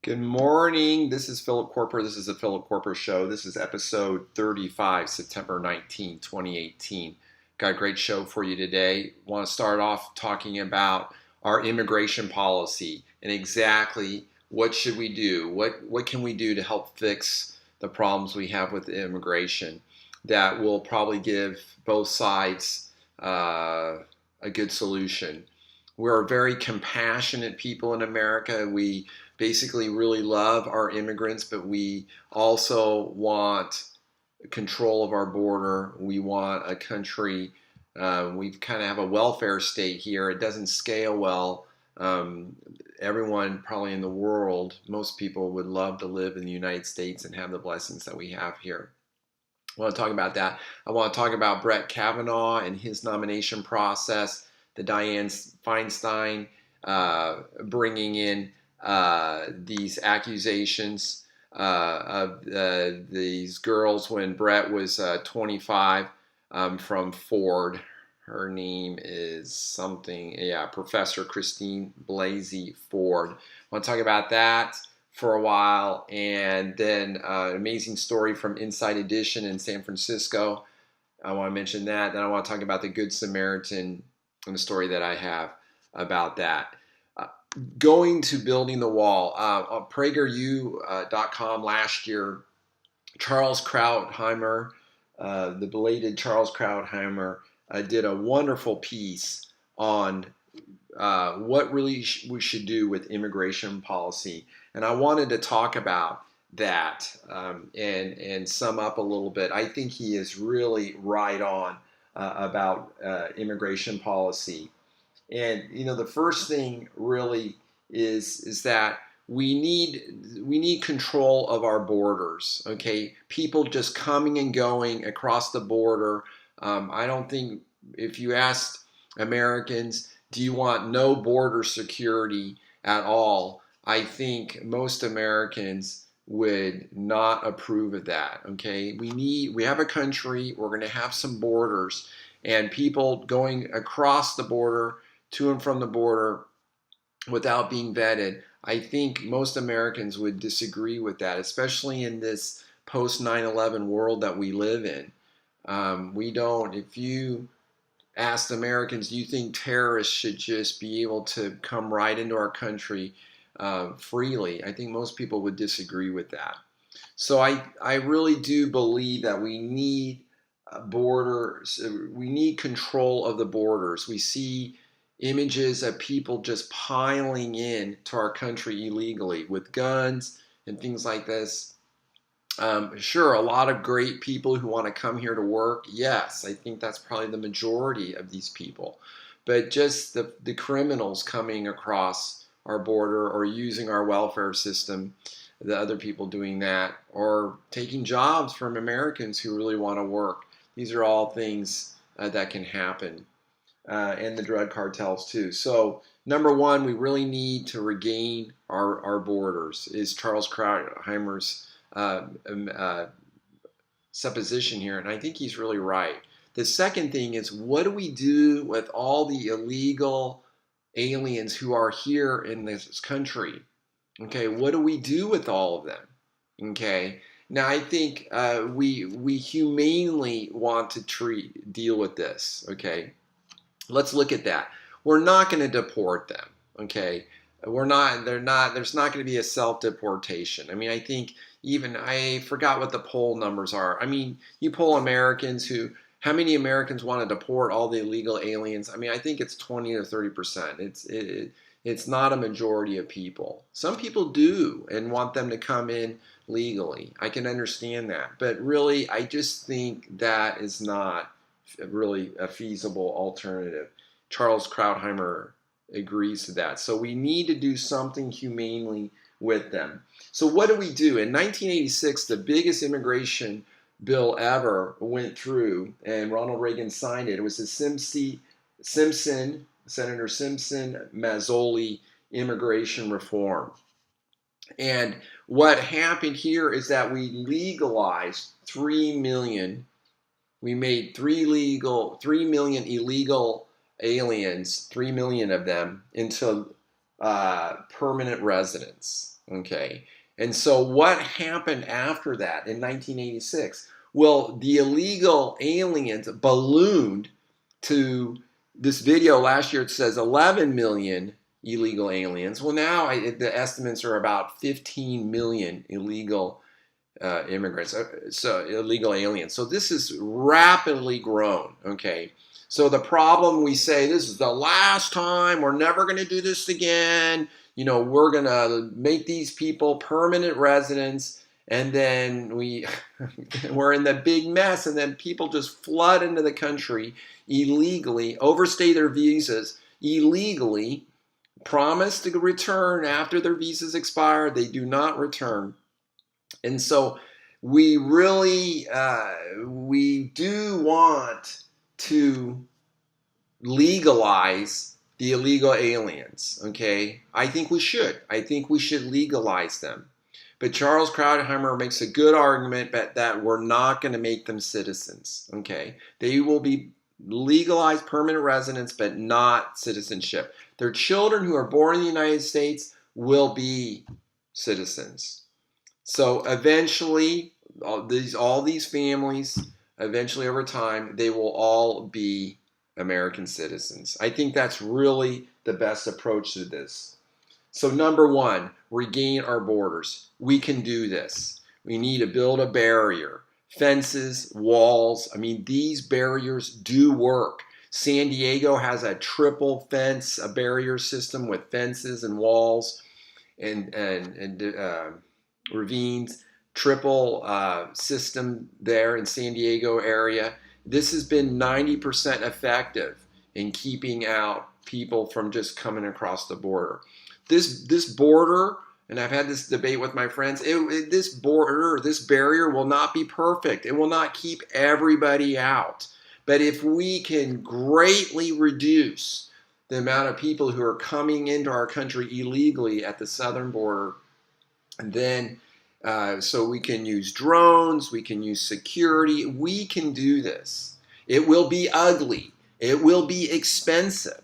Good morning. This is Philip Koerper. This is the Philip Koerper Show. This is episode 35, September 2018. Got a great show for you today. Want to start off talking about our immigration policy and exactly what should we do? What can we do to help fix the problems we have with immigration that will probably give both sides a good solution. We're very compassionate people in America. We basically really love our immigrants, but we also want control of our border. We want a country. We kind of have a welfare state here. It doesn't scale well. Everyone probably in the world, most people would love to live in the United States and have the blessings that we have here. I want to talk about that. I want to talk about Brett Kavanaugh and his nomination process, the Dianne Feinstein bringing in these accusations of these girls when Brett was 25 from Ford. Her name is something, Professor Christine Blasey Ford. I want to talk about that for a while, and then an amazing story from Inside Edition in San Francisco. I want to mention that. Then I want to talk about the Good Samaritan and the story that I have about that. Going to building the wall. On PragerU.com last year, Charles Krautheimer, the belated Charles Krautheimer, did a wonderful piece on what really we should do with immigration policy. And I wanted to talk about that and sum up a little bit. I think he is really right on about immigration policy. And the first thing really is that we need control of our borders. Okay, people just coming and going across the border. I don't think if you asked Americans, do you want no border security at all? I think most Americans would not approve of that. Okay, we have a country. We're going to have some borders, and people going across the border to and from the border without being vetted. I think most Americans would disagree with that, especially in this post 9/11 world that we live in. We don't. If you asked Americans, do you think terrorists should just be able to come right into our country freely? I think most people would disagree with that. So I really do believe that we need borders. We need control of the borders. We see images of people just piling in to our country illegally with guns and things like this. Sure, a lot of great people who want to come here to work. Yes, I think that's probably the majority of these people. But just the criminals coming across our border or using our welfare system, the other people doing that, or taking jobs from Americans who really want to work. These are all things that can happen. And the drug cartels too. So number one, we really need to regain our borders, is Charles Krautheimer's supposition here, and I think he's really right. The second thing is, what do we do with all the illegal aliens who are here in this country? Okay, what do we do with all of them? Okay, now I think we humanely want to deal with this. Okay, let's look at that. We're not going to deport them. Okay, there's not going to be a self-deportation. I mean, I think I forgot what the poll numbers are. I mean, you poll Americans how many Americans want to deport all the illegal aliens? I mean, I think it's 20 to 30%. It's not a majority of people. Some people do and want them to come in legally. I can understand that. But really, I just think that is not really a feasible alternative. Charles Krautheimer agrees to that. So we need to do something humanely with them. So what do we do? In 1986, the biggest immigration bill ever went through, and Ronald Reagan signed it. It was the Senator Simpson Mazzoli immigration reform. And what happened here is that we legalized 3 million. We made 3 million illegal aliens, 3 million of them, into permanent residents. Okay. And so what happened after that in 1986? Well, the illegal aliens ballooned to this video last year. It says 11 million illegal aliens. Well, now the estimates are about 15 million illegal immigrants, so illegal aliens. So this is rapidly grown. Okay. So the problem, we say this is the last time, we're never going to do this again. You know, we're going to make these people permanent residents, and then we're in the big mess, and then people just flood into the country illegally, overstay their visas illegally, promise to return after their visas expire. They do not return. And so we really, we do want to legalize the illegal aliens, okay? I think we should. I think we should legalize them. But Charles Krauthammer makes a good argument that we're not going to make them citizens, okay? They will be legalized permanent residents, but not citizenship. Their children who are born in the United States will be citizens. So eventually, all these families, eventually over time, they will all be American citizens. I think that's really the best approach to this. So number one, regain our borders. We can do this. We need to build a barrier. Fences, walls. I mean, these barriers do work. San Diego has a triple fence, a barrier system with fences and walls and ravines, triple system there in San Diego area. This has been 90% effective in keeping out people from just coming across the border. This border, and I've had this debate with my friends, this barrier will not be perfect. It will not keep everybody out. But if we can greatly reduce the amount of people who are coming into our country illegally at the southern border, and then so we can use drones, we can use security, we can do this. It will be ugly, it will be expensive,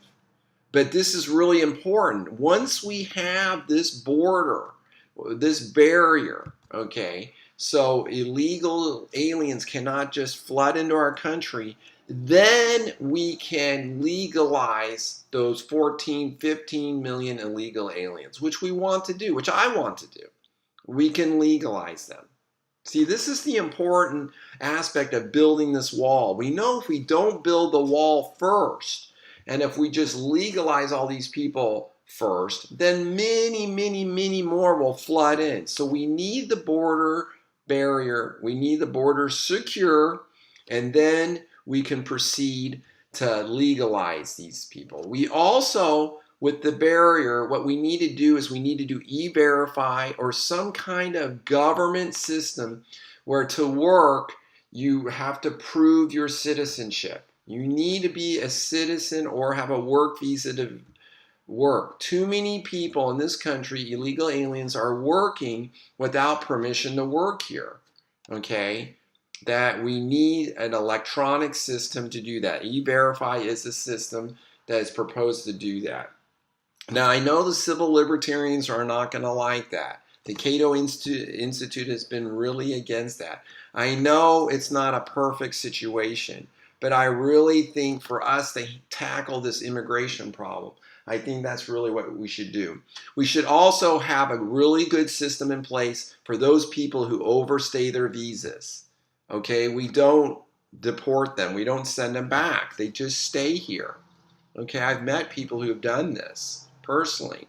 but this is really important. Once we have this border, this barrier, okay, so illegal aliens cannot just flood into our country, then we can legalize those 14, 15 million illegal aliens, which we want to do, which I want to do. We can legalize them. See, this is the important aspect of building this wall. We know if we don't build the wall first, and if we just legalize all these people first, then many, many, many more will flood in. So we need the border barrier, we need the border secure, and then we can proceed to legalize these people. We also, with the barrier, what we need to do is we need to do e-verify or some kind of government system where to work, you have to prove your citizenship. You need to be a citizen or have a work visa to work. Too many people in this country, illegal aliens, are working without permission to work here, okay? That we need an electronic system to do that. E-verify is a system that is proposed to do that. Now, I know the civil libertarians are not going to like that. The Cato Institute has been really against that. I know it's not a perfect situation, but I really think for us to tackle this immigration problem, I think that's really what we should do. We should also have a really good system in place for those people who overstay their visas. Okay, we don't deport them. We don't send them back. They just stay here. Okay, I've met people who have done this personally.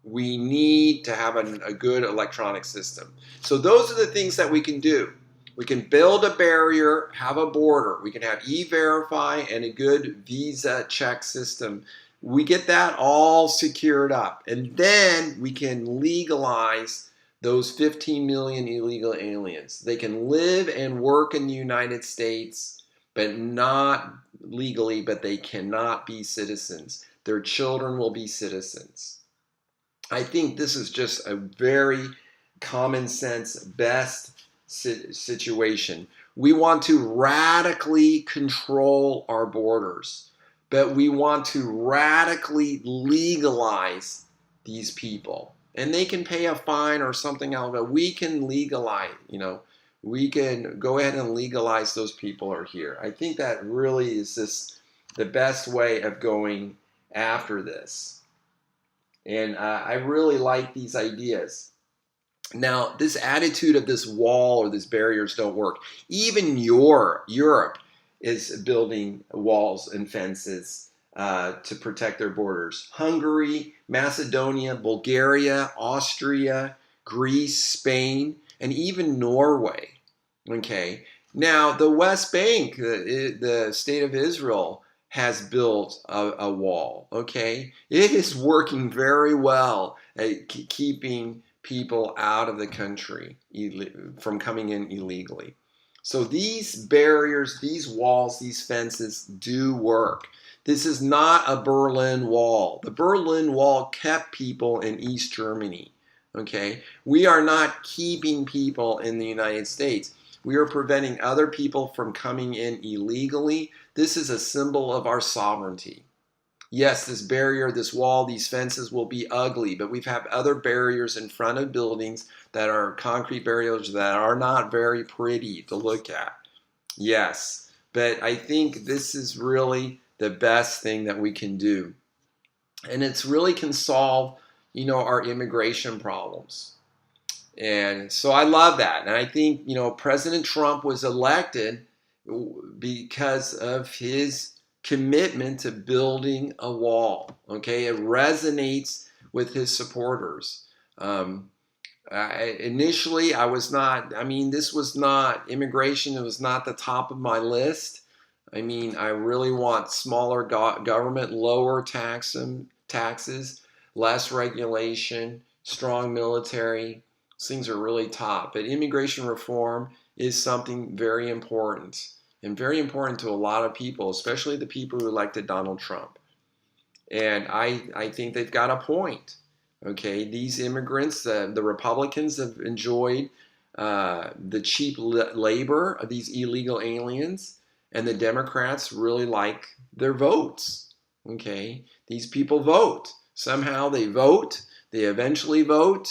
We need to have a good electronic system. So those are the things that we can do. We can build a barrier, have a border. We can have e-verify and a good visa check system. We get that all secured up. And then we can legalize those 15 million illegal aliens. They can live and work in the United States, but not legally, but they cannot be citizens. Their children will be citizens. I think this is just a very common sense, best situation. We want to radically control our borders, but we want to radically legalize these people. and they can pay a fine or something else, but we can legalize, we can go ahead and legalize those people are here. I think that really is just the best way of going after this. And I really like these ideas. Now, this attitude of this wall or these barriers don't work. Even Europe is building walls and fences to protect their borders. Hungary, Macedonia, Bulgaria, Austria, Greece, Spain, and even Norway. Okay. Now, the West Bank, the state of Israel, has built a wall. Okay. It is working very well at keeping people out of the country from coming in illegally. So these barriers, these walls, these fences do work. This is not a Berlin Wall. The Berlin Wall kept people in East Germany. Okay? We are not keeping people in the United States. We are preventing other people from coming in illegally. This is a symbol of our sovereignty. Yes, this barrier, this wall, these fences will be ugly, but we've had other barriers in front of buildings that are concrete barriers that are not very pretty to look at. Yes, but I think this is really the best thing that we can do. And it's really can solve, our immigration problems. And so I love that. And I think, President Trump was elected because of his commitment to building a wall. Okay, it resonates with his supporters. Initially, this was not immigration. It was not the top of my list. I really want smaller government, lower taxes, less regulation, strong military. These things are really top. But immigration reform is something very important. And very important to a lot of people, especially the people who elected Donald Trump. And I think they've got a point. Okay, these immigrants, the Republicans have enjoyed the cheap labor of these illegal aliens, and the Democrats really like their votes. Okay, these people vote. Somehow they vote. They eventually vote.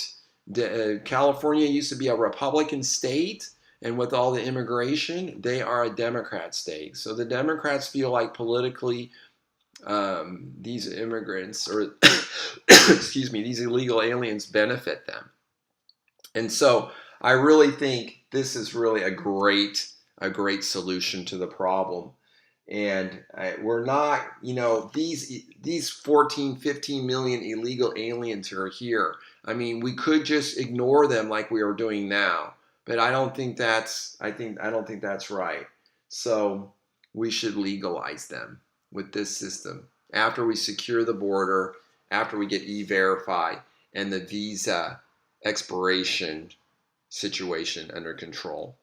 California used to be a Republican state. And with all the immigration, they are a Democrat state. So the Democrats feel like politically these immigrants or, these illegal aliens benefit them. And so I really think this is really a great solution to the problem. And we're not, these 14, 15 million illegal aliens who are here. We could just ignore them like we are doing now. But I don't think that's right. So we should legalize them with this system after we secure the border, after we get E-Verify and the visa expiration situation under control.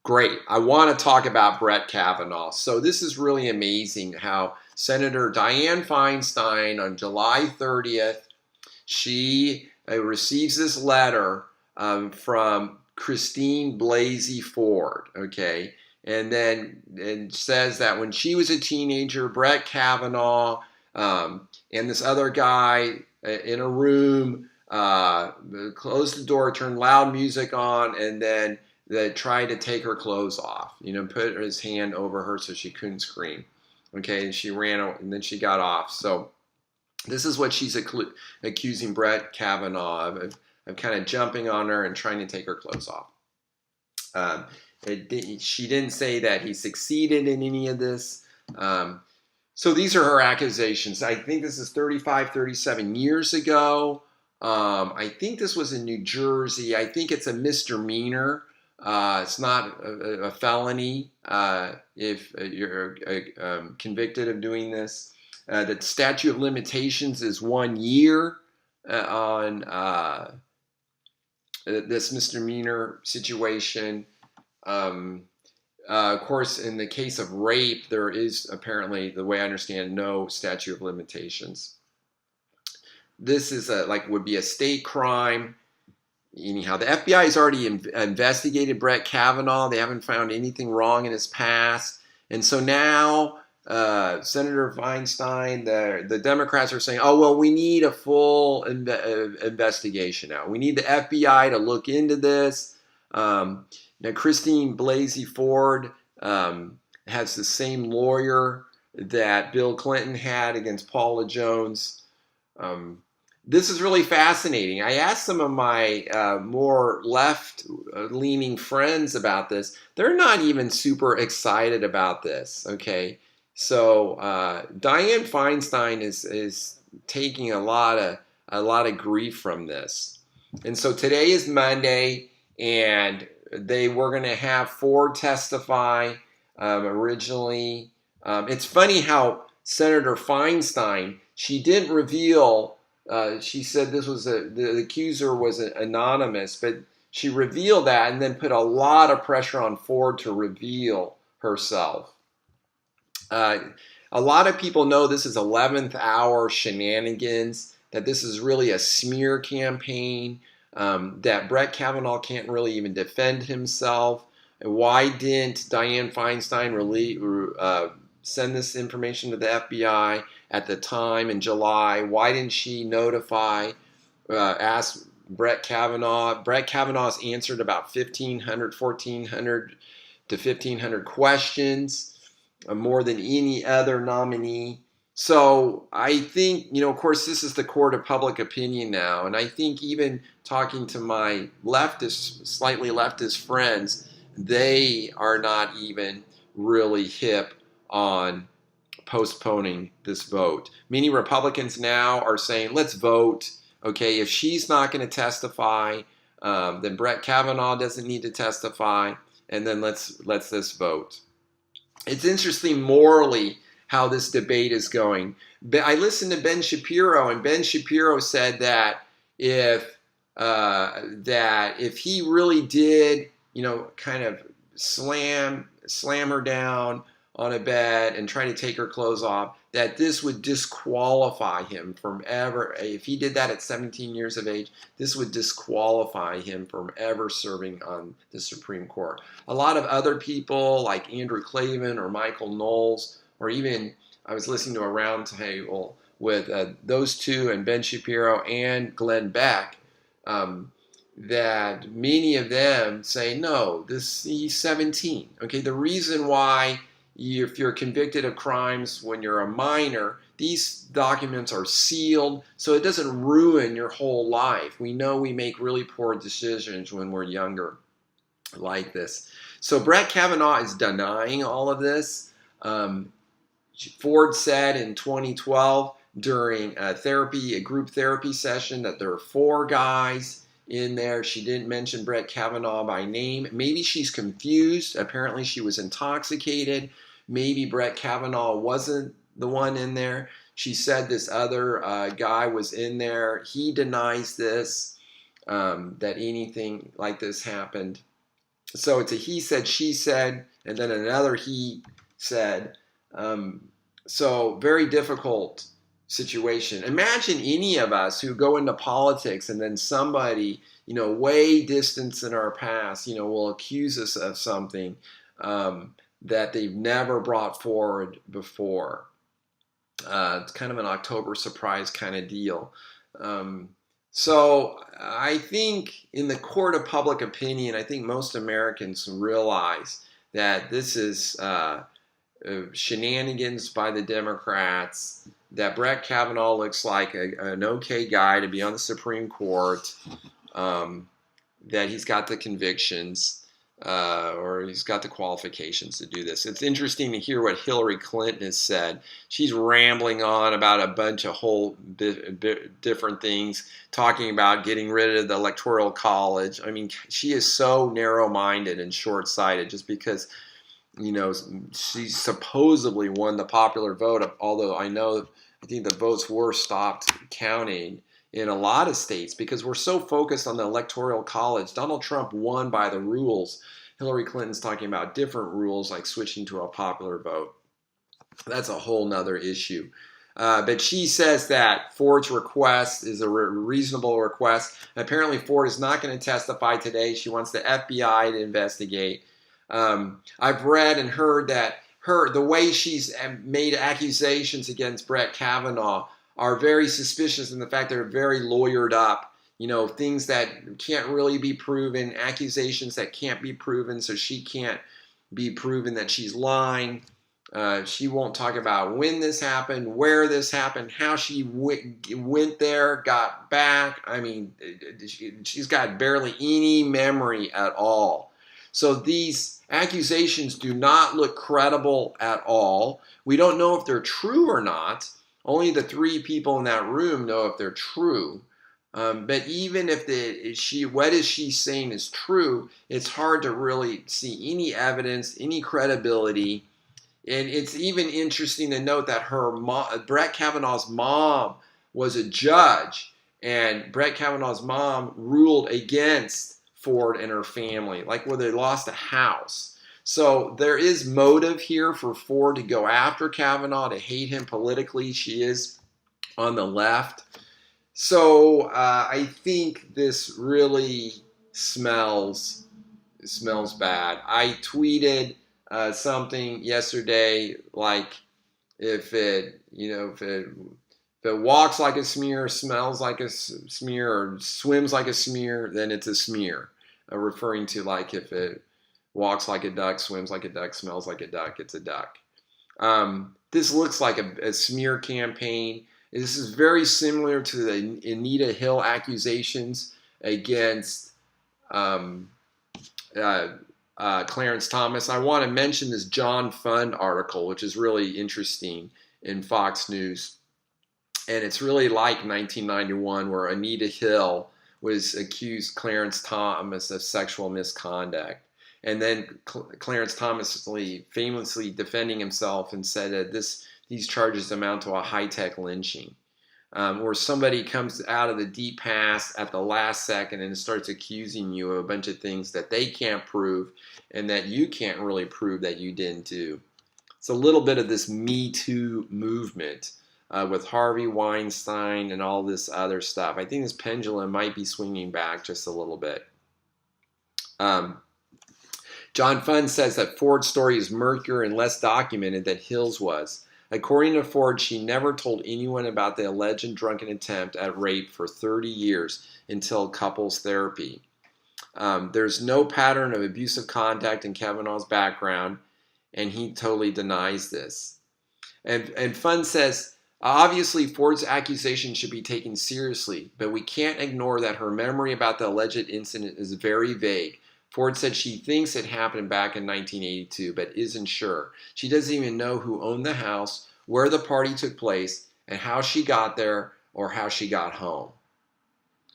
Great. I want to talk about Brett Kavanaugh. So this is really amazing how Senator Dianne Feinstein on July 30th, she receives this letter from Christine Blasey Ford, okay? And says that when she was a teenager, Brett Kavanaugh and this other guy in a room closed the door, turned loud music on, and then they tried to take her clothes off, put his hand over her so she couldn't scream, okay? And she ran, and then she got off. So this is what she's accusing Brett Kavanaugh of kind of jumping on her and trying to take her clothes off. She didn't say that he succeeded in any of this. So these are her accusations. I think this is 35, 37 years ago. I think this was in New Jersey. I think it's a misdemeanor. It's not a felony if you're convicted of doing this. The statute of limitations is 1 year on this misdemeanor situation. Of course, in the case of rape, there is apparently, the way I understand, no statute of limitations. This is would be a state crime. Anyhow, the FBI has already investigated Brett Kavanaugh. They haven't found anything wrong in his past. And so now Senator Feinstein, the Democrats are saying, oh, well, we need a full investigation now. We need the FBI to look into this. Now, Christine Blasey Ford has the same lawyer that Bill Clinton had against Paula Jones. This is really fascinating. I asked some of my more left-leaning friends about this. They're not even super excited about this, okay? So Dianne Feinstein is taking a lot of grief from this. And so today is Monday, and they were going to have Ford testify originally. It's funny how Senator Feinstein, she didn't reveal. She said this was the accuser was anonymous, but she revealed that and then put a lot of pressure on Ford to reveal herself. A lot of people know this is 11th hour shenanigans, that this is really a smear campaign, that Brett Kavanaugh can't really even defend himself. And why didn't Dianne Feinstein really send this information to the FBI at the time in July? Why didn't she ask Brett Kavanaugh? Brett Kavanaugh's answered about 1,400 to 1,500 questions, more than any other nominee. So I think, of course, this is the court of public opinion now. And I think even talking to my slightly leftist friends, they are not even really hip on postponing this vote. Many Republicans now are saying, let's vote. Okay, if she's not going to testify, then Brett Kavanaugh doesn't need to testify, and then let's this vote. It's interesting morally how this debate is going. I listened to Ben Shapiro, and Ben Shapiro said that if he really did, kind of slam her down on a bed and try to take her clothes off, that this would disqualify him from ever, if he did that at 17 years of age, this would disqualify him from ever serving on the Supreme Court. A lot of other people like Andrew Klavan or Michael Knowles, or even I was listening to a roundtable with those two and Ben Shapiro and Glenn Beck, that many of them say, no, he's 17. Okay, the reason why if you're convicted of crimes when you're a minor, these documents are sealed, so it doesn't ruin your whole life. We know we make really poor decisions when we're younger like this. So Brett Kavanaugh is denying all of this. Ford said in 2012 during a group therapy session that there are 4 guys in there. She didn't mention Brett Kavanaugh by name. Maybe she's confused. Apparently she was intoxicated. Maybe Brett Kavanaugh wasn't the one in there. She said this other guy was in there. He denies this, that anything like this happened. So it's a he said, she said, and then another he said. So very difficult situation. Imagine any of us who go into politics and then somebody, way distant in our past, will accuse us of something that they've never brought forward before. It's kind of an October surprise kind of deal. So I think in the court of public opinion, I think most Americans realize that this is shenanigans by the Democrats, that Brett Kavanaugh looks like an okay guy to be on the Supreme Court, that he's got the convictions, or he's got the qualifications to do this. It's interesting to hear what Hillary Clinton has said. She's rambling on about a bunch of whole different things, talking about getting rid of the Electoral College. I mean, she is so narrow-minded and short-sighted just because, she supposedly won the popular vote, although I think the votes were stopped counting in a lot of states because we're so focused on the Electoral College. Donald Trump won by the rules. Hillary Clinton's talking about different rules like switching to a popular vote. That's a whole nother issue. But she says that Ford's request is a reasonable request. Apparently Ford is not going to testify today. She wants the FBI to investigate. I've read and heard that the way she's made accusations against Brett Kavanaugh are very suspicious, in the fact they're very lawyered up. Things that can't really be proven, accusations that can't be proven, so she can't be proven that she's lying. She won't talk about when this happened, where this happened, how she went there, got back. I mean, she's got barely any memory at all. So these accusations do not look credible at all. We don't know if they're true or not. Only the 3 people in that room know if they're true. But even if what is she saying is true, it's hard to really see any evidence, any credibility. And it's even interesting to note that Brett Kavanaugh's mom was a judge, and Brett Kavanaugh's mom ruled against Ford and her family, like where they lost a house. So there is motive here for Ford to go after Kavanaugh, to hate him politically. She is on the left. So I think this really smells bad. I tweeted something yesterday, like if it walks like a smear, smells like a smear, or swims like a smear, then it's a smear. Referring to, like, if it walks like a duck, swims like a duck, smells like a duck, it's a duck. This looks like a smear campaign. This is very similar to the Anita Hill accusations against Clarence Thomas. I want to mention this John Fund article, which is really interesting, in Fox News. And it's really like 1991, where Anita Hill was accused Clarence Thomas of sexual misconduct. And then Clarence Thomas famously defending himself and said that these charges amount to a high-tech lynching, where somebody comes out of the deep past at the last second and starts accusing you of a bunch of things that they can't prove and that you can't really prove that you didn't do. It's a little bit of this Me Too movement with Harvey Weinstein and all this other stuff. I think this pendulum might be swinging back just a little bit. John Fund says that Ford's story is murkier and less documented than Hill's was. According to Ford, she never told anyone about the alleged drunken attempt at rape for 30 years until couples therapy. There's no pattern of abusive contact in Kavanaugh's background, and he totally denies this. And Fund says, obviously Ford's accusation should be taken seriously, but we can't ignore that her memory about the alleged incident is very vague. Ford said she thinks it happened back in 1982, but isn't sure. She doesn't even know who owned the house, where the party took place, and how she got there or how she got home.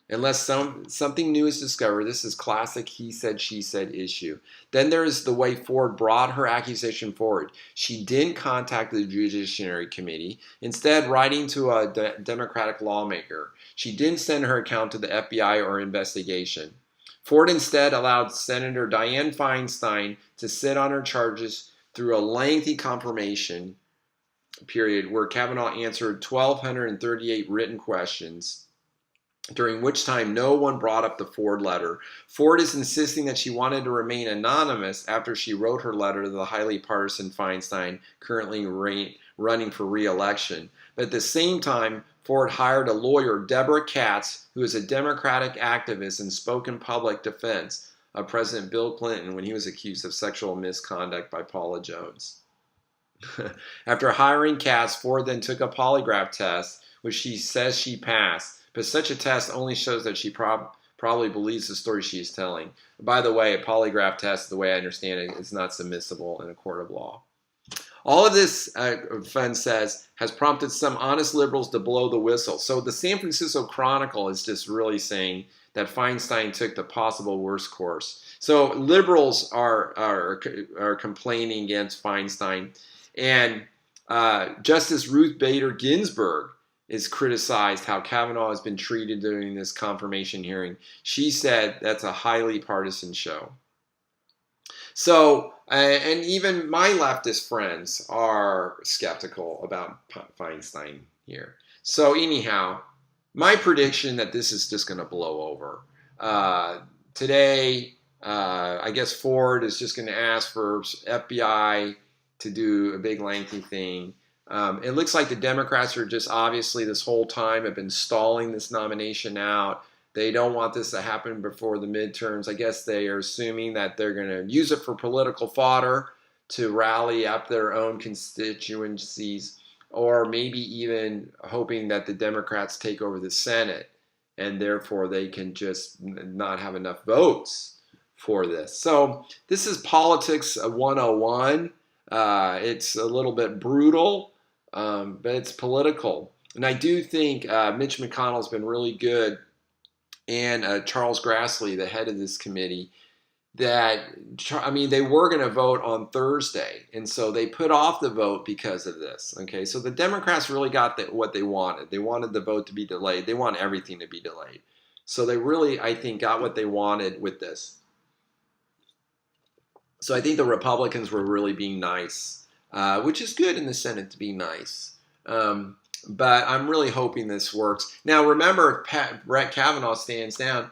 Unless something new is discovered, this is classic he said, she said issue. Then there is the way Ford brought her accusation forward. She didn't contact the Judiciary Committee, instead writing to a Democratic lawmaker. She didn't send her account to the FBI or investigation. Ford instead allowed Senator Dianne Feinstein to sit on her charges through a lengthy confirmation period where Kavanaugh answered 1,238 written questions, during which time no one brought up the Ford letter. Ford is insisting that she wanted to remain anonymous after she wrote her letter to the highly partisan Feinstein, currently running for re-election. But at the same time, Ford hired a lawyer, Deborah Katz, who is a Democratic activist and spoke in public defense of President Bill Clinton when he was accused of sexual misconduct by Paula Jones. After hiring Katz, Ford then took a polygraph test, which she says she passed. But such a test only shows that she probably believes the story she is telling. By the way, a polygraph test, the way I understand it, is not submissible in a court of law. All of this, Fund says, has prompted some honest liberals to blow the whistle. So the San Francisco Chronicle is just really saying that Feinstein took the possible worst course. So liberals are complaining against Feinstein. And Justice Ruth Bader Ginsburg is criticized how Kavanaugh has been treated during this confirmation hearing. She said that's a highly partisan show. So, and even my leftist friends are skeptical about Feinstein here. So anyhow, my prediction that this is just going to blow over. Today, I guess Ford is just going to ask for FBI to do a big lengthy thing. It looks like the Democrats are just obviously this whole time have been stalling this nomination out. They don't want this to happen before the midterms. I guess they are assuming that they're going to use it for political fodder to rally up their own constituencies, or maybe even hoping that the Democrats take over the Senate and therefore they can just not have enough votes for this. So this is politics 101. It's a little bit brutal, but it's political. And I do think Mitch McConnell's been really good, and Charles Grassley, the head of this committee, that, I mean, they were going to vote on Thursday, and so they put off the vote because of this. Okay, so the Democrats really got what they wanted. They wanted the vote to be delayed. They want everything to be delayed. So they really, I think, got what they wanted with this. So I think the Republicans were really being nice, which is good in the Senate to be nice. But I'm really hoping this works. Now, remember, if Brett Kavanaugh stands down,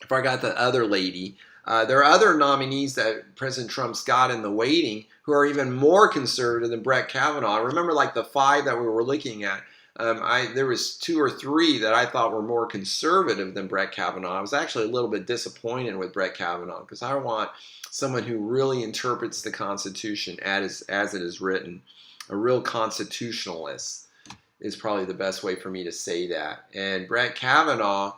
I forgot the other lady. There are other nominees that President Trump's got in the waiting who are even more conservative than Brett Kavanaugh. I remember like the 5 that we were looking at. There was 2 or 3 that I thought were more conservative than Brett Kavanaugh. I was actually a little bit disappointed with Brett Kavanaugh because I want someone who really interprets the Constitution as it is written. A real constitutionalist is probably the best way for me to say that. And Brett Kavanaugh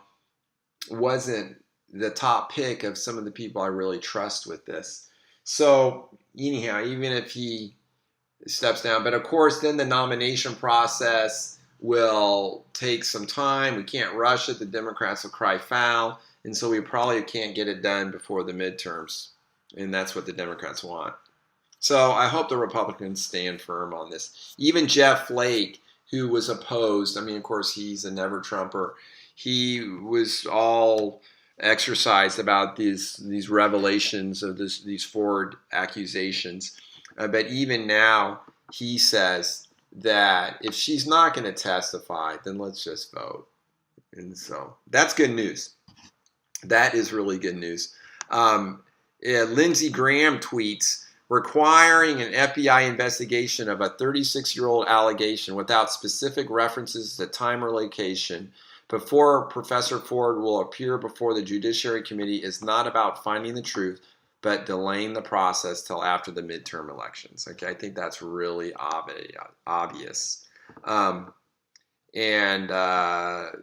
wasn't the top pick of some of the people I really trust with this. So anyhow, even if he steps down, but of course then the nomination process will take some time. We can't rush it. The Democrats will cry foul. And so we probably can't get it done before the midterms. And that's what the Democrats want. So I hope the Republicans stand firm on this. Even Jeff Flake, who was opposed, I mean, of course, he's a never-Trumper. He was all exercised about these revelations of these Ford accusations. But even now, he says that if she's not going to testify, then let's just vote. And so that's good news. That is really good news. Lindsey Graham tweets, requiring an FBI investigation of a 36-year-old allegation without specific references to time or location before Professor Ford will appear before the Judiciary Committee is not about finding the truth, but delaying the process till after the midterm elections. Okay, I think that's really obvious.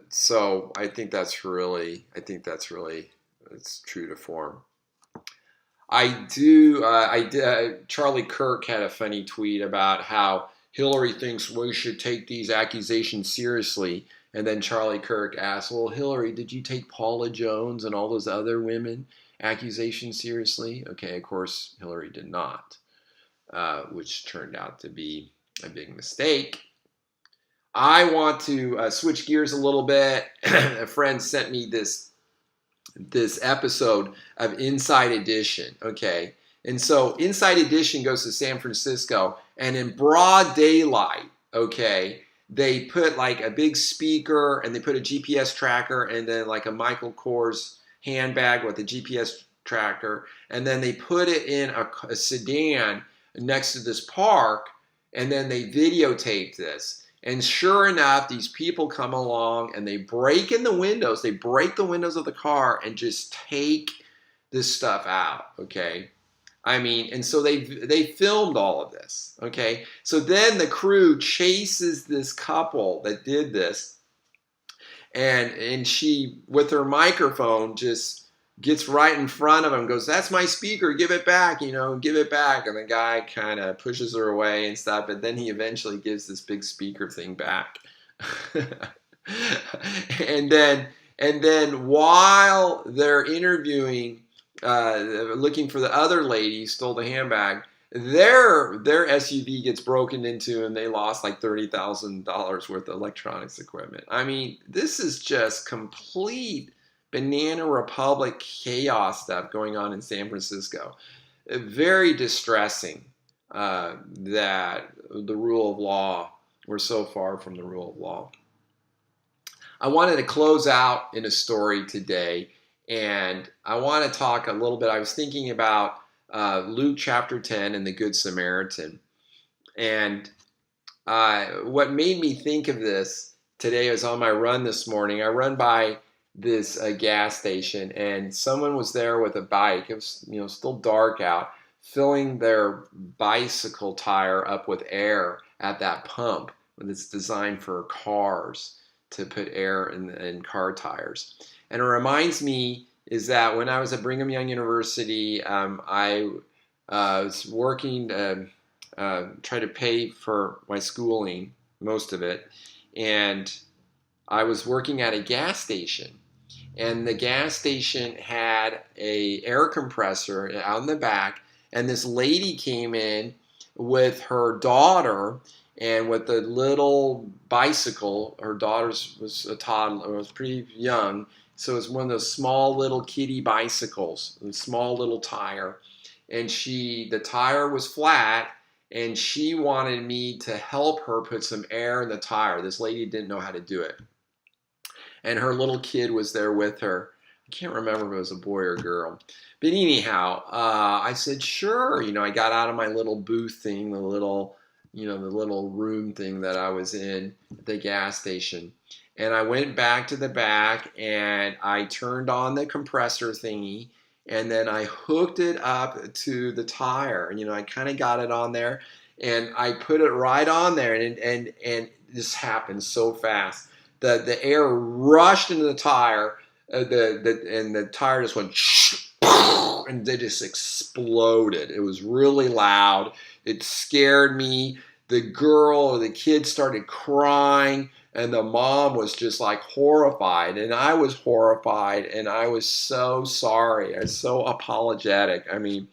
So I think that's really, it's true to form. Charlie Kirk had a funny tweet about how Hillary thinks we should take these accusations seriously. And then Charlie Kirk asked, well, Hillary, did you take Paula Jones and all those other women accusations seriously? Okay, of course, Hillary did not, which turned out to be a big mistake. I want to switch gears a little bit. A friend sent me this episode of Inside Edition, okay? And so Inside Edition goes to San Francisco, and in broad daylight, okay, they put like a big speaker and they put a GPS tracker and then like a Michael Kors handbag with a GPS tracker, and then they put it in a sedan next to this park, and then they videotape this. And sure enough, these people come along and they break in the windows. They break the windows of the car and just take this stuff out, okay? I mean, and so they filmed all of this, okay? So then the crew chases this couple that did this, and she, with her microphone, just gets right in front of him, goes, that's my speaker, give it back, give it back. And the guy kind of pushes her away and stuff, but then he eventually gives this big speaker thing back. And then while they're interviewing, looking for the other lady who stole the handbag, their SUV gets broken into and they lost like $30,000 worth of electronics equipment. I mean, this is just complete Banana Republic chaos stuff going on in San Francisco. Very distressing that the rule of law, we're so far from the rule of law. I wanted to close out in a story today, and I want to talk a little bit. I was thinking about Luke chapter 10 and the Good Samaritan. And what made me think of this today was on my run this morning. I run by this gas station, and someone was there with a bike. It was, still dark out, filling their bicycle tire up with air at that pump that's designed for cars to put air in car tires. And it reminds me is that when I was at Brigham Young University, I was working. Try to pay for my schooling, most of it, and I was working at a gas station, and the gas station had a air compressor out in the back, and this lady came in with her daughter and with the little bicycle. Her daughter was a toddler, was pretty young, so it was one of those small little kiddie bicycles, a small little tire, and the tire was flat, and she wanted me to help her put some air in the tire. This lady didn't know how to do it. And her little kid was there with her. I can't remember if it was a boy or a girl. But anyhow, I said, sure. I got out of my little booth thing, the little room thing that I was in at the gas station. And I went back to the back, and I turned on the compressor thingy, and then I hooked it up to the tire. I kind of got it on there, and I put it right on there, and this happened so fast. The air rushed into the tire, and the tire just went and they just exploded. It was really loud. It scared me. The girl or the kid started crying. And the mom was just like horrified, and I was horrified, and I was so sorry. I was so apologetic. I mean,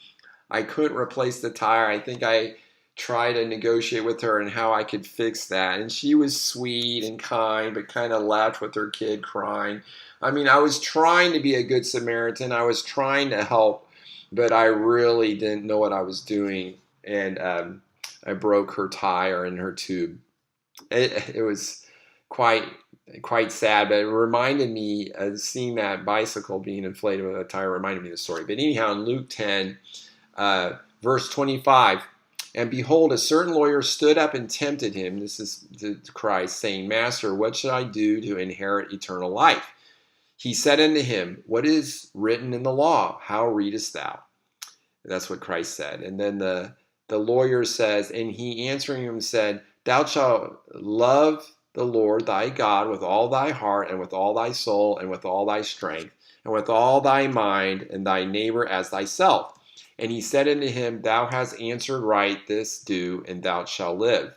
I couldn't replace the tire. I think I tried to negotiate with her and how I could fix that. And she was sweet and kind, but kind of left with her kid crying. I mean, I was trying to be a good Samaritan. I was trying to help, but I really didn't know what I was doing. And I broke her tire and her tube. It was quite sad, but it reminded me of seeing that bicycle being inflated with a tire reminded me of the story. But anyhow, in Luke 10, verse 25, and behold, a certain lawyer stood up and tempted him, this is Christ, saying, Master, what should I do to inherit eternal life? He said unto him, What is written in the law? How readest thou? That's what Christ said. And then the lawyer says, and he answering him said, Thou shalt love the Lord thy God with all thy heart, and with all thy soul, and with all thy strength, and with all thy mind, and thy neighbor as thyself. And he said unto him, Thou hast answered right, this do, and thou shalt live.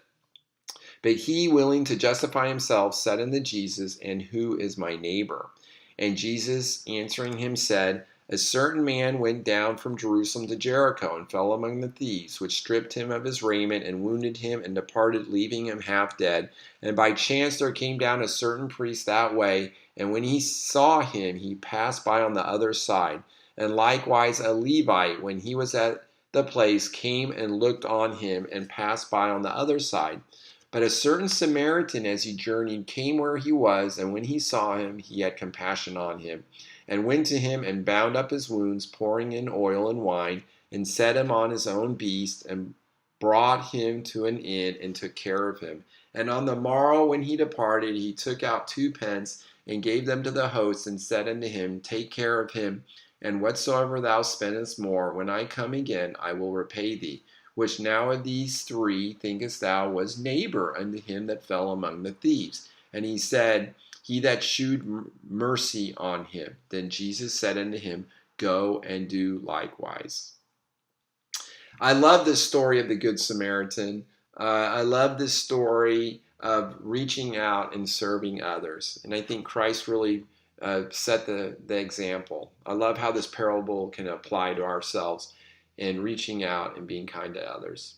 But he, willing to justify himself, said unto Jesus, And who is my neighbor? And Jesus answering him said, A certain man went down from Jerusalem to Jericho, and fell among the thieves, which stripped him of his raiment, and wounded him, and departed, leaving him half dead. And by chance there came down a certain priest that way, and when he saw him, he passed by on the other side. And likewise a Levite, when he was at the place, came and looked on him, and passed by on the other side. But a certain Samaritan, as he journeyed, came where he was, and when he saw him, he had compassion on him, and went to him, and bound up his wounds, pouring in oil and wine, and set him on his own beast, and brought him to an inn, and took care of him. And on the morrow when he departed, he took out 2 pence, and gave them to the host, and said unto him, Take care of him, and whatsoever thou spendest more, when I come again, I will repay thee. Which now of these 3 thinkest thou was neighbor unto him that fell among the thieves? And he said, He that shewed mercy on him. Then Jesus said unto him, Go and do likewise. I love this story of the Good Samaritan. I love this story of reaching out and serving others. And I think Christ really set the example. I love how this parable can apply to ourselves in reaching out and being kind to others.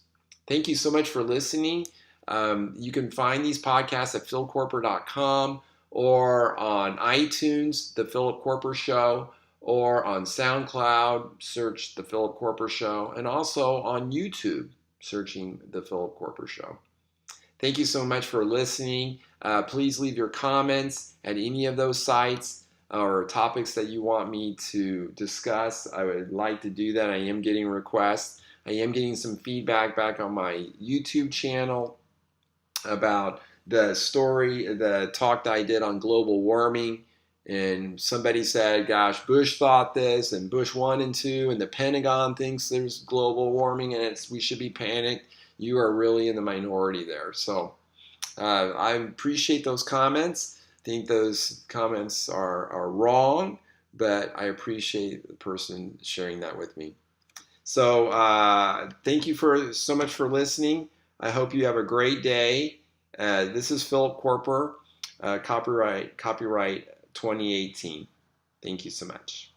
Thank you so much for listening. You can find these podcasts at philkoerper.com, or on iTunes, The Philip Koerper Show, or on SoundCloud, search The Philip Koerper Show, and also on YouTube, searching The Philip Koerper Show. Thank you so much for listening. Please leave your comments at any of those sites or topics that you want me to discuss. I would like to do that. I am getting requests. I am getting some feedback back on my YouTube channel about the talk that I did on global warming. And somebody said, gosh, Bush thought this, and Bush 1 and 2, and the Pentagon thinks there's global warming, and we should be panicked. You are really in the minority there. So I appreciate those comments. I think those comments are wrong, but I appreciate the person sharing that with me. So thank you so much for listening. I hope you have a great day. This is Philip Koerper, copyright 2018. Thank you so much.